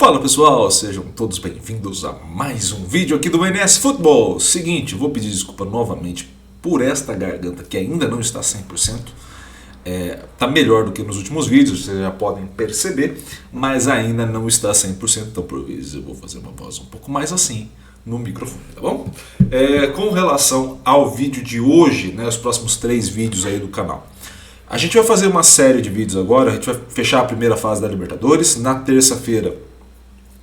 Fala pessoal, sejam todos bem-vindos a mais um vídeo aqui do NS Futebol. Seguinte, vou pedir desculpa novamente por esta garganta que ainda não está 100%. Tá melhor do que nos últimos vídeos, vocês já podem perceber, mas ainda não está 100%, então por vezes eu vou fazer uma voz um pouco mais assim no microfone, tá bom? Com relação ao vídeo de hoje, os próximos 3 vídeos aí do canal. A gente vai fazer uma série de vídeos agora, a gente vai fechar a primeira fase da Libertadores. Na terça-feira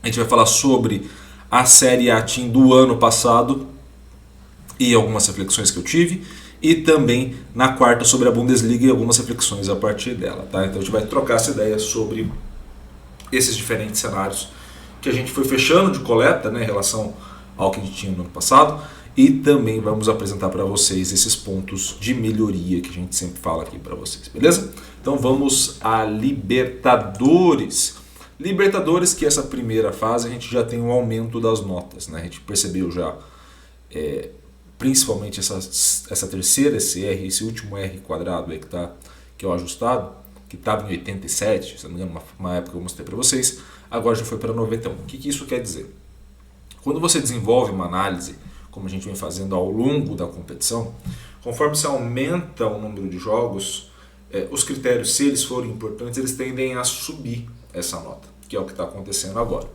a gente vai falar sobre a Série A Team do ano passado e algumas reflexões que eu tive. E também na quarta sobre a Bundesliga e algumas reflexões a partir dela. Tá? Então a gente vai trocar essa ideia sobre esses diferentes cenários que a gente foi fechando de coleta, em relação ao que a gente tinha no ano passado. E também vamos apresentar para vocês esses pontos de melhoria que a gente sempre fala aqui para vocês, beleza? Então vamos a Libertadores. Libertadores, que essa primeira fase a gente já tem um aumento das notas, A gente percebeu já, principalmente essa terceira, esse último R quadrado aí que é o ajustado, que estava em 87, se não me engano, uma época eu mostrei para vocês, agora já foi para 91. O que isso quer dizer? Quando você desenvolve uma análise, como a gente vem fazendo ao longo da competição, conforme você aumenta o número de jogos, os critérios, se eles forem importantes, eles tendem a subir essa nota, que é o que está acontecendo agora.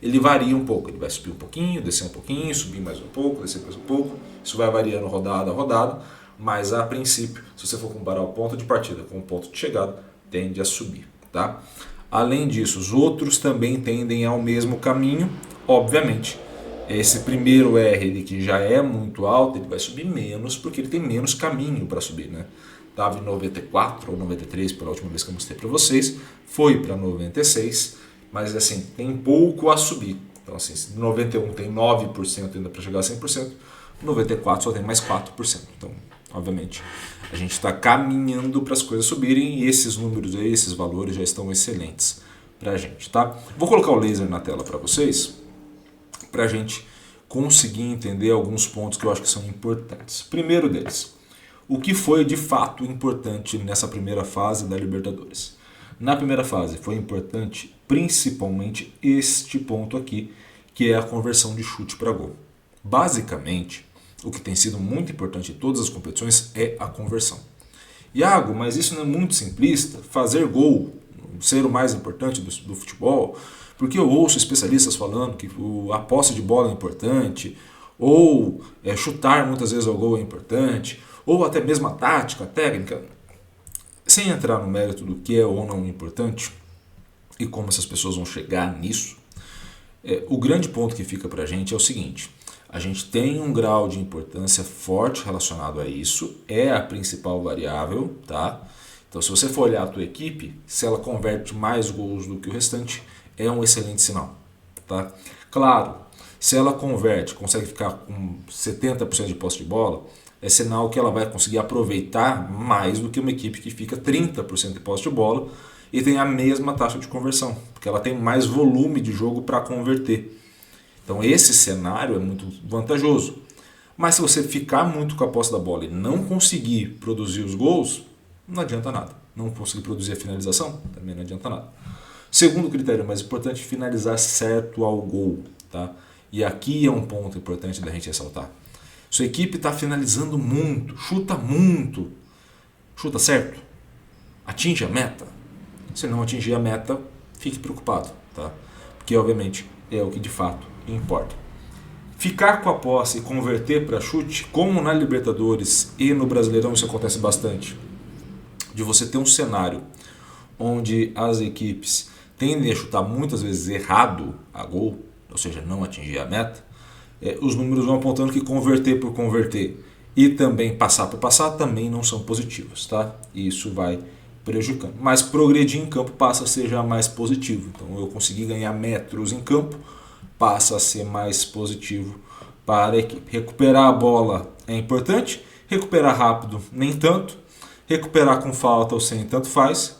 Ele varia um pouco, ele vai subir um pouquinho, descer um pouquinho, subir mais um pouco, descer mais um pouco, isso vai variando rodada a rodada, mas a princípio, se você for comparar o ponto de partida com o ponto de chegada, tende a subir. Tá? Além disso, os outros também tendem ao mesmo caminho, obviamente. Esse primeiro R, ele que já é muito alto, ele vai subir menos, porque ele tem menos caminho para subir. Estava em 94 ou 93 pela última vez que eu mostrei para vocês, foi para 96, mas assim, tem pouco a subir. Então assim, 91 tem 9% ainda para chegar a 100%, 94 só tem mais 4%. Então, obviamente, a gente está caminhando para as coisas subirem e esses números aí, esses valores já estão excelentes para a gente. Tá? Vou colocar o laser na tela para vocês, para a gente conseguir entender alguns pontos que eu acho que são importantes. Primeiro deles, o que foi de fato importante nessa primeira fase da Libertadores? Na primeira fase foi importante principalmente este ponto aqui, que é a conversão de chute para gol. Basicamente, o que tem sido muito importante em todas as competições é a conversão. Iago, mas isso não é muito simplista? Fazer gol ser o mais importante do futebol? Porque eu ouço especialistas falando que a posse de bola é importante, ou chutar muitas vezes ao gol é importante, ou até mesmo a tática, a técnica. Sem entrar no mérito do que é ou não importante e como essas pessoas vão chegar nisso, o grande ponto que fica para a gente é o seguinte: a gente tem um grau de importância forte relacionado a isso, é a principal variável, tá? Então, se você for olhar a tua equipe, se ela converte mais gols do que o restante, é um excelente sinal. Tá? Claro, se ela consegue ficar com 70% de posse de bola, é sinal que ela vai conseguir aproveitar mais do que uma equipe que fica 30% de posse de bola e tem a mesma taxa de conversão, porque ela tem mais volume de jogo para converter. Então esse cenário é muito vantajoso. Mas se você ficar muito com a posse da bola e não conseguir produzir os gols, não adianta nada. Não conseguir produzir a finalização, também não adianta nada. Segundo critério mais importante, finalizar certo ao gol. Tá? E aqui é um ponto importante da gente ressaltar. Sua equipe está finalizando muito, chuta certo, atinge a meta. Se não atingir a meta, fique preocupado. Tá? Porque obviamente é o que de fato importa. Ficar com a posse e converter para chute, como na Libertadores e no Brasileirão isso acontece bastante, de você ter um cenário onde as equipes tendem a chutar muitas vezes errado a gol, ou seja, não atingir a meta, os números vão apontando que converter por converter e também passar por passar também não são positivos, tá? E isso vai prejudicando. Mas progredir em campo passa a ser já mais positivo. Então eu conseguir ganhar metros em campo passa a ser mais positivo para a equipe. Recuperar a bola é importante, recuperar rápido nem tanto, recuperar com falta ou sem tanto faz,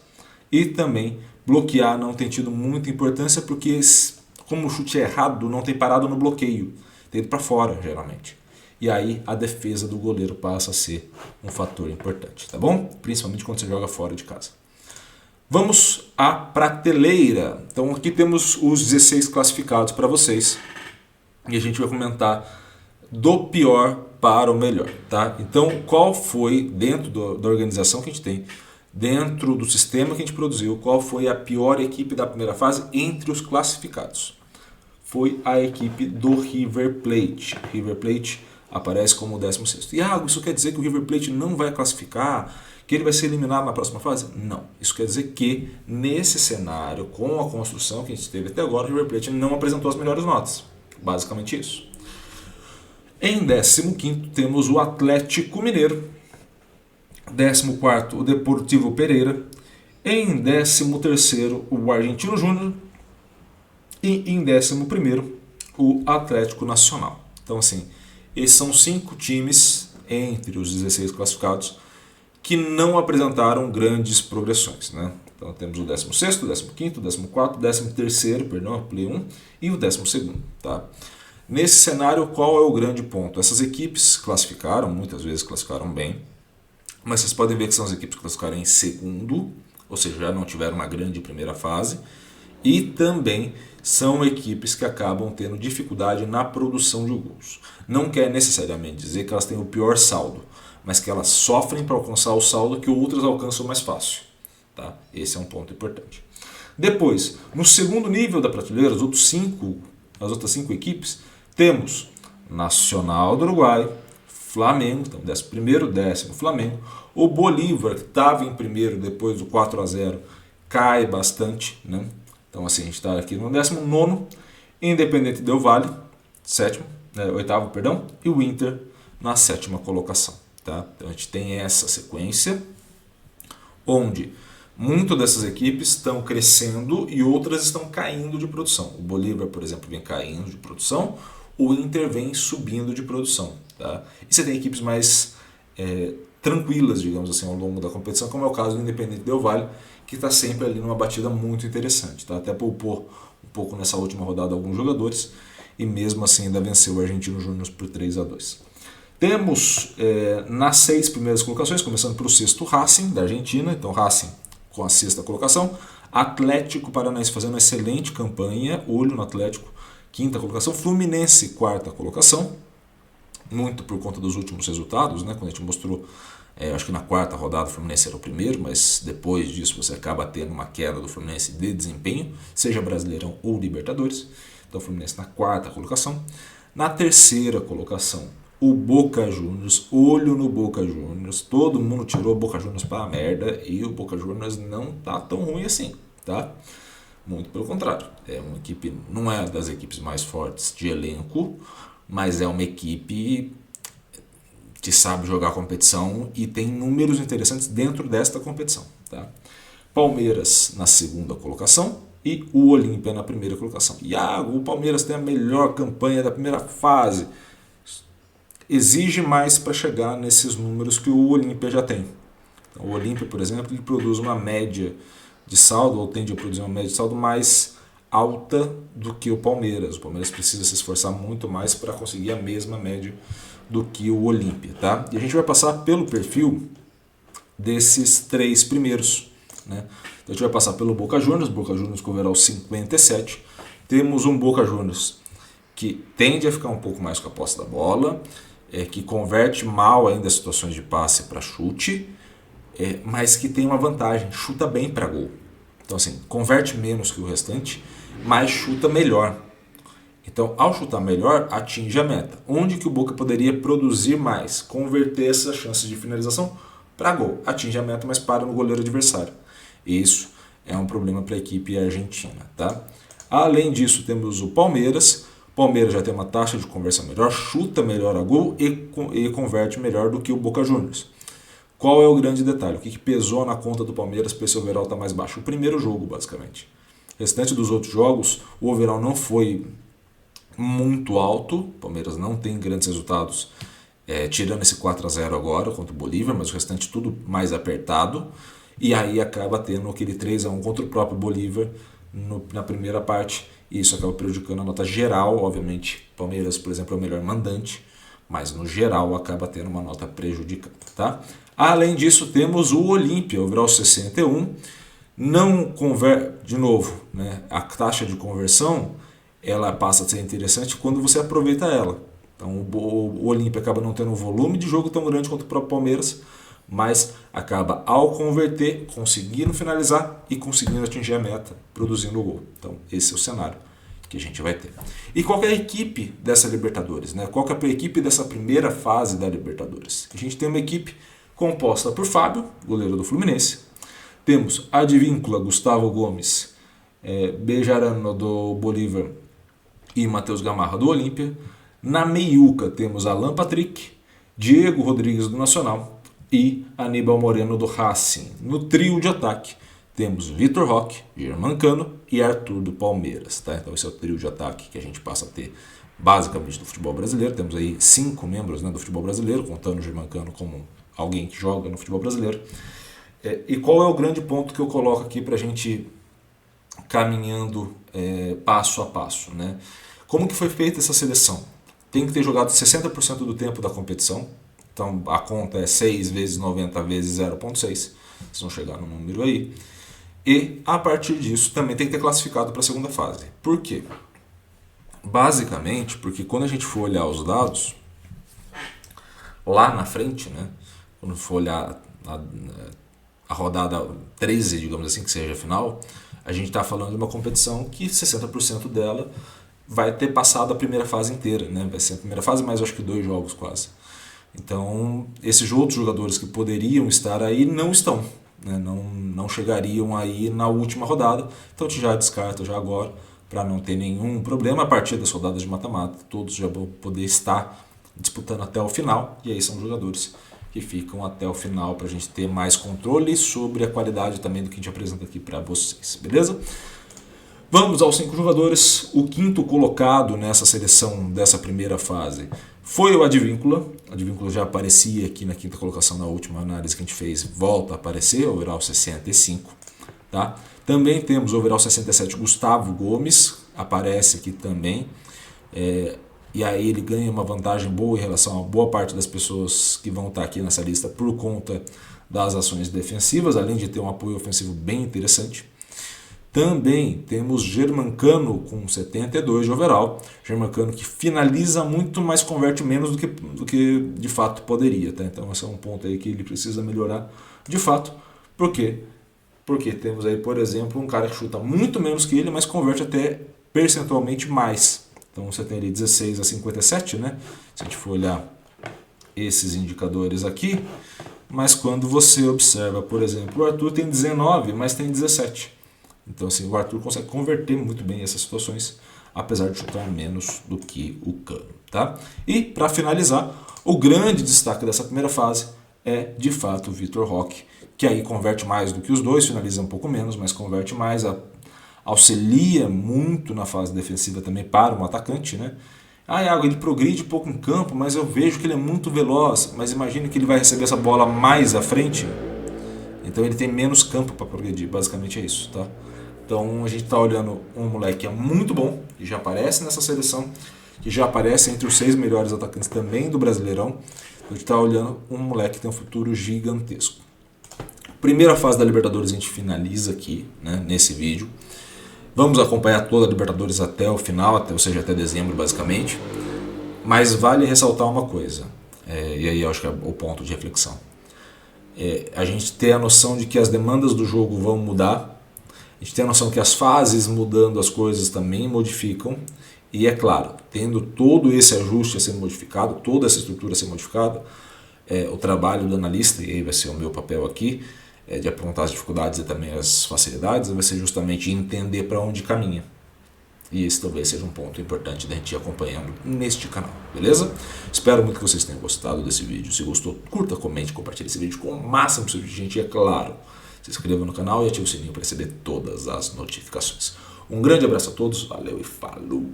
e também bloquear não tem tido muita importância porque como o chute é errado não tem parado no bloqueio, tem ido para fora geralmente. E aí a defesa do goleiro passa a ser um fator importante, tá bom? Principalmente quando você joga fora de casa. Vamos à prateleira. Então aqui temos os 16 classificados para vocês. E a gente vai comentar do pior para o melhor, tá? Então, qual foi, dentro da organização que a gente tem, dentro do sistema que a gente produziu, qual foi a pior equipe da primeira fase entre os classificados? Foi a equipe do River Plate. River Plate aparece como o 16º. E isso quer dizer que o River Plate não vai classificar? Que ele vai ser eliminado na próxima fase? Não. Isso quer dizer que, nesse cenário, com a construção que a gente teve até agora, o River Plate não apresentou as melhores notas. Basicamente isso. Em 15º temos o Atlético Mineiro. 14º o Deportivo Pereira. Em 13º o Argentino Júnior. E em 11º o Atlético Nacional. Então assim, esses são 5 times entre os 16 classificados que não apresentaram grandes progressões, né? Então temos o 16º, 15º, 14º, 13º, perdão, a Play 1 e o 12º, tá? Nesse cenário, qual é o grande ponto? Essas equipes classificaram, muitas vezes classificaram bem, mas vocês podem ver que são as equipes que classificaram em segundo, ou seja, já não tiveram uma grande primeira fase, e também são equipes que acabam tendo dificuldade na produção de gols. Não quer necessariamente dizer que elas têm o pior saldo, mas que elas sofrem para alcançar o saldo que outras alcançam mais fácil. Tá? Esse é um ponto importante. Depois, no segundo nível da prateleira, as outras 5 equipes, temos Nacional do Uruguai, Flamengo, então 11º, 10º Flamengo, o Bolívar, que estava em primeiro depois do 4-0, cai bastante, né? Então assim, a gente está aqui no 19º, Independente Del Valle, 8º, perdão, e o Inter na 7ª colocação. Tá? Então a gente tem essa sequência, onde muitas dessas equipes estão crescendo e outras estão caindo de produção. O Bolívar, por exemplo, vem caindo de produção, o Inter vem subindo de produção. Tá? E você tem equipes mais tranquilas, digamos assim, ao longo da competição, como é o caso do Independente Del Valle, que está sempre ali numa batida muito interessante. Tá? Até poupou um pouco nessa última rodada alguns jogadores, e mesmo assim ainda venceu o Argentino Júnior por 3-2. Temos nas 6 primeiras colocações, começando pelo 6º Racing, da Argentina, então Racing com a 6ª colocação, Atlético Paranaense fazendo uma excelente campanha, olho no Atlético, 5ª colocação, Fluminense 4ª colocação, muito por conta dos últimos resultados, né? Quando a gente mostrou, acho que na 4ª rodada o Fluminense era o primeiro, mas depois disso você acaba tendo uma queda do Fluminense de desempenho, seja Brasileirão ou Libertadores. Então o Fluminense na 4ª colocação. Na 3ª colocação, o Boca Juniors, olho no Boca Juniors, todo mundo tirou o Boca Juniors para a merda e o Boca Juniors não tá tão ruim assim, tá? Muito pelo contrário, é uma equipe, não é das equipes mais fortes de elenco, mas é uma equipe que sabe jogar a competição e tem números interessantes dentro desta competição, tá? Palmeiras na 2ª colocação e o Olímpia na 1ª colocação. O Palmeiras tem a melhor campanha da primeira fase, exige mais para chegar nesses números que o Olímpia já tem. Então, o Olímpia, por exemplo, ele produz uma média de saldo, ou tende a produzir uma média de saldo mais alta do que o Palmeiras. O Palmeiras precisa se esforçar muito mais para conseguir a mesma média do que o Olímpia. Tá? E a gente vai passar pelo perfil desses 3 primeiros. Né? Então, a gente vai passar pelo Boca Juniors com overall 57. Temos um Boca Juniors que tende a ficar um pouco mais com a posse da bola, que converte mal ainda as situações de passe para chute, mas que tem uma vantagem, chuta bem para gol. Então assim, converte menos que o restante, mas chuta melhor. Então ao chutar melhor, atinge a meta. Onde que o Boca poderia produzir mais? Converter essas chances de finalização para gol. Atinge a meta, mas para no goleiro adversário. Isso é um problema para a equipe argentina. Tá? Além disso, temos o Palmeiras. O Palmeiras já tem uma taxa de conversão melhor, chuta melhor a gol e converte melhor do que o Boca Juniors. Qual é o grande detalhe? O que pesou na conta do Palmeiras para esse overall estar mais baixo? O primeiro jogo, basicamente. O restante dos outros jogos, o overall não foi muito alto. O Palmeiras não tem grandes resultados, tirando esse 4-0 agora contra o Bolívar, mas o restante tudo mais apertado. E aí acaba tendo aquele 3-1 contra o próprio Bolívar na primeira parte. E isso acaba prejudicando a nota geral. Obviamente, Palmeiras, por exemplo, é o melhor mandante, mas no geral acaba tendo uma nota prejudicada. Tá? Além disso, temos o Olímpia, overall 61. não converte, de novo, né, a taxa de conversão ela passa a ser interessante quando você aproveita ela. Então o Olímpia acaba não tendo um volume de jogo tão grande quanto o próprio Palmeiras, mas acaba, ao converter, conseguindo finalizar e conseguindo atingir a meta, produzindo o gol. Então esse é o cenário que a gente vai ter. E qual é a equipe dessa Libertadores, né? Qual é a equipe dessa primeira fase da Libertadores? A gente tem uma equipe composta por Fábio, goleiro do Fluminense. Temos Advíncula, Gustavo Gomes, Bejarano do Bolívar e Matheus Gamarra do Olímpia. Na meiuca temos Alan Patrick, Diego Rodrigues do Nacional e Aníbal Moreno do Racing. No trio de ataque temos Vitor Roque, Germancano e Arthur do Palmeiras. Tá? Então esse é o trio de ataque que a gente passa a ter basicamente do futebol brasileiro. Temos aí 5 membros, né, do futebol brasileiro, contando o Germancano como alguém que joga no futebol brasileiro. E qual é o grande ponto que eu coloco aqui para a gente caminhando passo a passo, né? Como que foi feita essa seleção? Tem que ter jogado 60% do tempo da competição. Então a conta é 6 vezes 90 vezes 0,6. Vocês vão chegar no número aí. E a partir disso também tem que ter classificado para a segunda fase. Por quê? Basicamente porque quando a gente for olhar os dados, lá na frente, né, quando for olhar a rodada 13, digamos assim, que seja a final, a gente está falando de uma competição que 60% dela vai ter passado a primeira fase inteira, né? Vai ser a primeira fase, mas acho que 2 jogos quase. Então, esses outros jogadores que poderiam estar aí não estão, né? Não chegariam aí na última rodada. Então, já descarta já agora, para não ter nenhum problema. A partir das rodadas de mata-mata, todos já vão poder estar disputando até o final, e aí são jogadores que ficam até o final para a gente ter mais controle sobre a qualidade também do que a gente apresenta aqui para vocês, beleza? Vamos aos 5 jogadores. O quinto colocado nessa seleção dessa primeira fase foi o Advíncula. O Advíncula já aparecia aqui na quinta colocação na última análise que a gente fez, volta a aparecer, overall 65. Tá? Também temos o overall 67, Gustavo Gomes, aparece aqui também. E aí ele ganha uma vantagem boa em relação a boa parte das pessoas que vão estar aqui nessa lista por conta das ações defensivas, além de ter um apoio ofensivo bem interessante. Também temos Germancano com 72 de overall. Germancano que finaliza muito, mas converte menos do que de fato poderia. Tá? Então esse é um ponto aí que ele precisa melhorar de fato. Por quê? Porque temos aí, por exemplo, um cara que chuta muito menos que ele, mas converte até percentualmente mais. Então você tem ali 16 a 57, né? Se a gente for olhar esses indicadores aqui. Mas quando você observa, por exemplo, o Arthur tem 19, mas tem 17. Então assim, o Arthur consegue converter muito bem essas situações, apesar de chutar menos do que o Cano. Tá? E para finalizar, o grande destaque dessa primeira fase é de fato o Vitor Roque, que aí converte mais do que os dois, finaliza um pouco menos, mas converte mais, auxilia muito na fase defensiva também para um atacante, né? Iago, ele progride pouco em campo, mas eu vejo que ele é muito veloz. Mas imagine que ele vai receber essa bola mais à frente, então ele tem menos campo para progredir, basicamente é isso, tá? Então a gente está olhando um moleque que é muito bom, que já aparece nessa seleção, que já aparece entre os 6 melhores atacantes também do Brasileirão. Então a gente está olhando um moleque que tem um futuro gigantesco. Primeira fase da Libertadores a gente finaliza aqui, né, nesse vídeo. Vamos acompanhar toda a Libertadores até o final, ou seja, até dezembro basicamente. Mas vale ressaltar uma coisa, e aí eu acho que é o ponto de reflexão. A gente tem a noção de que as demandas do jogo vão mudar, a gente tem a noção que as fases mudando as coisas também modificam, e é claro, tendo todo esse ajuste a ser modificado, toda essa estrutura a ser modificada, o trabalho do analista, e aí vai ser o meu papel aqui, de apontar as dificuldades e também as facilidades, vai ser justamente entender para onde caminha. E esse talvez seja um ponto importante da gente ir acompanhando neste canal, beleza? Espero muito que vocês tenham gostado desse vídeo. Se gostou, curta, comente, compartilhe esse vídeo com o máximo possível de gente. E é claro, se inscreva no canal e ative o sininho para receber todas as notificações. Um grande abraço a todos, valeu e falou!